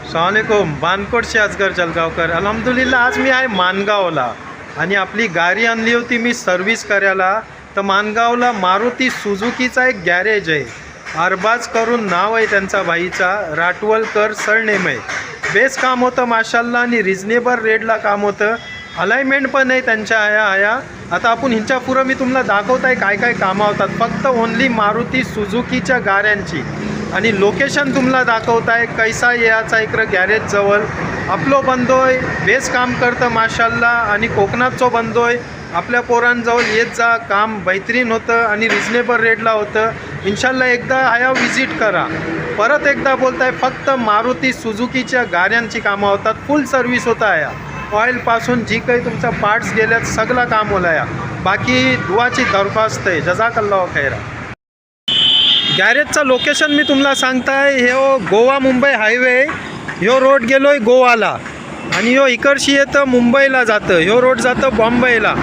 सलामकुम बानकोट से असगर जलगावकर. अल्हम्दुलिल्लाह आज मी आहे मानगावला आणि आपली गाडी आणली होती मी सर्व्हिस करायला. तर मानगावला मारुती सुझुकीचा एक गॅरेज आहे. अरबाज करून नाव आहे त्यांचा भाईचा. राटवलकर सरनेम आहे. बेस्ट काम होतं माशाल्लाह आणि रिजनेबल रेटला काम होतं. अलाइनमेंट पण आहे त्यांच्या आया. आता आपण ह्यांच्या पुढं मी तुम्हाला दाखवत आहे काय काय कामं होतात. फक्त ओनली मारुती सुझुकीच्या गाड्यांची. आणि लोकेशन तुम्हाला दाखवत आहे कैसा याचा इकडं गॅरेजजवळ आपलो बंदोय बेस्ट काम करतं माशाल्लाह. आणि कोकणातचो बंदोय आपल्या पोरांजवळ येत जा. काम बेहतरीन होतं आणि रिजनेबल रेटला होतं. इन्शाल्लाह एकदा आया विजिट करा. परत एकदा बोलताय फक्त मारुती सुझुकीच्या गाड्यांची कामं होतात. फुल सर्व्हिस होता आया. ऑइलपासून जी काही तुमचा पार्ट्स गेल्यात सगळं काम होला या. बाकी दुआची दरख्वास्त आहे. जजाकल्लाह खैरा. गॅरेजचं लोकेशन मी तुम्हाला सांगताय. ह्यो गोवा मुंबई हायवे. ह्यो रोड गेलोय गोवाला आणि ह्यो इकडशी येतं मुंबईला जातं. ह्यो रोड जातं बॉम्बेला.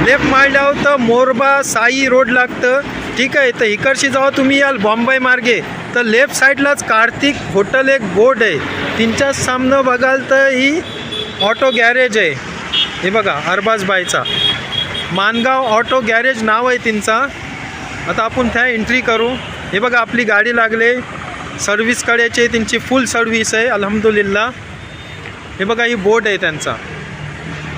लेफ्ट मारल्यावर तर मोरबा साई रोड लागतं. ठीक आहे. तर इकडशी जेव्हा तुम्ही याल बॉम्बे मार्गे तर लेफ्ट साईडलाच कार्तिक हॉटेल एक बोर्ड आहे. त्यांच्या सामनं बघाल तर ही ऑटो गॅरेज आहे. हे बघा अरबाज बाईचा मानगाव ऑटो गॅरेज नाव आहे त्यांचा. आता आपण त्या एंट्री करू. हे बघा आपली गाडी लागले. सर्व्हिस करायची त्यांची फुल सर्व्हिस आहे अल्हम्दुलिल्लाह. हे बघा ही बोर्ड आहे त्यांचा.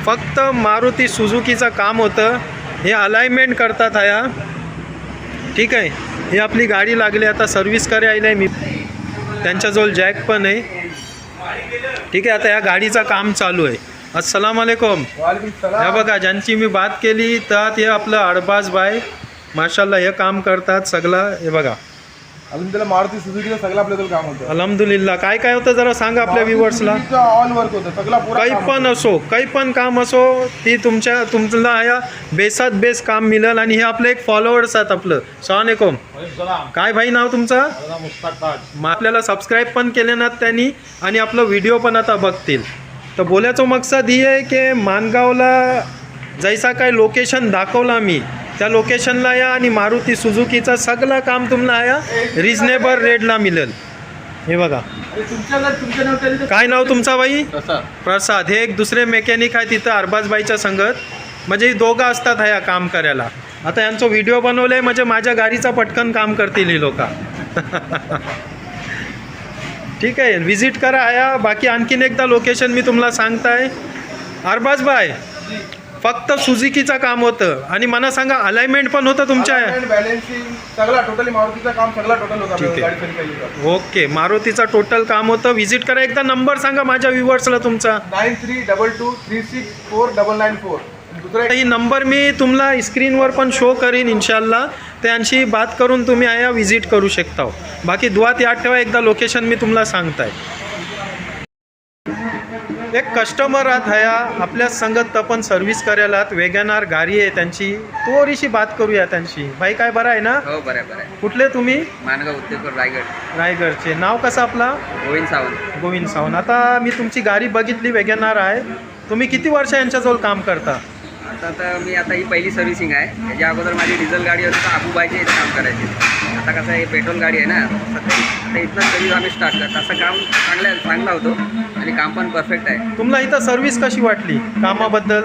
फक्त मारुती सुझुकीचं काम होतं. हे अलाइनमेंट करतात ह्या. ठीक आहे. हे आपली गाडी लागली आता सर्व्हिस करायला आहे मी. त्यांच्याजवळ जॅक पण आहे. ठीक आहे. आता या गाडीचं काम चालू आहे. अस्सलाम वालेकुम. या बघा ज्यांची मी बात केली तर हे आपलं अरबाज बाय माशाल्लाह हे काम करतात सगळं. हे बघा अल्हम्दुलिल्लाह मारुती सुझुकीचं सगळं आपल्याकडे काम होतं. अल्हम्दुलिल्लाह. काय काय होतं जरा सांगा आपल्या व्ह्यूवर्सला. ऑल वर्क होतं सगळं पुरा. काही पण असो काही पण काम असो ती तुमच्या ह्या बेसात बेस काम मिळेल. आणि हे आपले एक फॉलोअर्स आहेत आपलं. सलामकुम. काय भाई नाव तुमचं. आपल्याला सबस्क्राईब पण केले ना त्यांनी आणि आपलं व्हिडिओ पण आता बघतील. तर बोलायचं मकसद ही आहे की मानगावला जैसा काय लोकेशन दाखवला मी त्या लोकेशनला या आणि मारुती सुझुकीचं सगळं काम तुम्हाला या रिजनेबल रेटला मिळेल. हे बघा काय नाव तुमचा बाई. प्रसाद. हे एक दुसरे मेकॅनिक आहे तिथं अरबाजबाईच्या संगत. म्हणजे दोघं असतात ह्या काम करायला. आता यांचं व्हिडिओ बनवलं आहे म्हणजे माझ्या गाडीचा पटकन काम करतील ही लोक. ठीक आहे. विजिट करा ह्या. बाकी आणखीन एकदा लोकेशन मी तुम्हाला सांगताय. अरबाजबाई फक्त सुझुकीचं काम होतं आणि मला सांगा अलाइनमेंट पण होतं तुमच्या. बॅलन्सिंग सगळं टोटली मारुतीचं काम सगळं टोटल होतं. ठीक आहे. ओके. मारुतीचं टोटल काम होतं. विजिट करा. एकदा नंबर सांगा माझ्या व्ह्यूवर्सला तुमचा. 9322364994. दुसरा ही नंबर मी तुम्हाला स्क्रीनवर पण शो करीन इन्शाल्लाह. त्यांशी बात करून तुम्ही आया विजिट करू शकता. बाकी दुआत याद ठेवा. एकदा लोकेशन मी तुम्हाला सांगताय. एक कस्टमर आहात ह्या आपल्या संगत पण सर्व्हिस करायला. वेगनार गाडी आहे त्यांची. थोडीशी बात करूया त्यांची. भाई काय बरं आहे ना. हो बरोबर आहे. कुठले तुम्ही. मानगाव उत्तेजपूर रायगड. रायगडचे. नाव कसं आपला. गोविंद सावंत. गोविंद सावंत. आता मी तुमची गाडी बघितली वेगनार आहे. तुम्ही किती वर्ष यांच्याजवळ काम करता. आता ही पहिली सर्व्हिसिंग आहे. त्याच्या अगोदर माझी डिझेल गाडी होती तर आबूबाईच्या इथे काम करायची. आता कसं आहे पेट्रोल गाडी आहे ना सध्या. आता इथनं सर्व्हिस आम्ही स्टार्ट करतो. असं काम चांगला होतो आणि काम पण परफेक्ट आहे. तुम्हाला इथं सर्व्हिस कशी वाटली कामाबद्दल.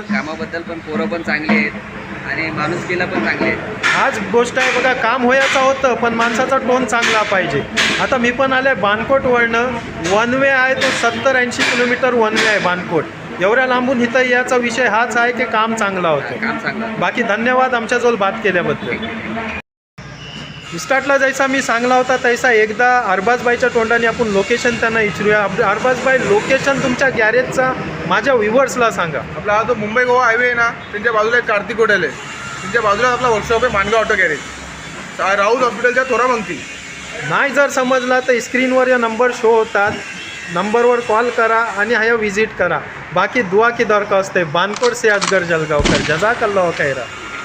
पण पोरं पण चांगली आहेत आणि माणुसकीला पण चांगले आहेत. हाच गोष्ट आहे बघा. काम व्हायचं होतं पण माणसाचा टोन चांगला पाहिजे. आता मी पण आले बानकोटवरनं. वन वे आहे तो 70-80 किलोमीटर वन वे आहे बानकोट. एवढ्या लांबून इथं याचा विषय हाच आहे की काम चांगलं होतं. काम चांगलं. बाकी धन्यवाद आमच्याजवळ बात केल्याबद्दल. स्टार्टला जैसा मी सांगला होता तैसा एकदा अरबाजबाईच्या तोंडाने आपण लोकेशन त्यांना विचारूया. अरबाजबाई लोकेशन तुमच्या गॅरेजचा माझ्या व्ह्यूवर्सला सांगा. आपला हा जो मुंबई गोवा हायवे आहे ना त्यांच्या बाजूला एक कार्तिक हॉटेल आहे. त्यांच्या बाजूला आपला वर्कशॉप आहे मानगाव ऑटो गॅरेज. राहुल हॉस्पिटलच्या थोडा मंगती. नाही जर समजला तर स्क्रीनवर या नंबर शो होतात. नंबरवर कॉल करा आणि ह्या विजिट करा. बाकी दुआ की दरख्वास्त आहे. बानकोट से असगर जलगावकर. जजाकल्लाह खैरा.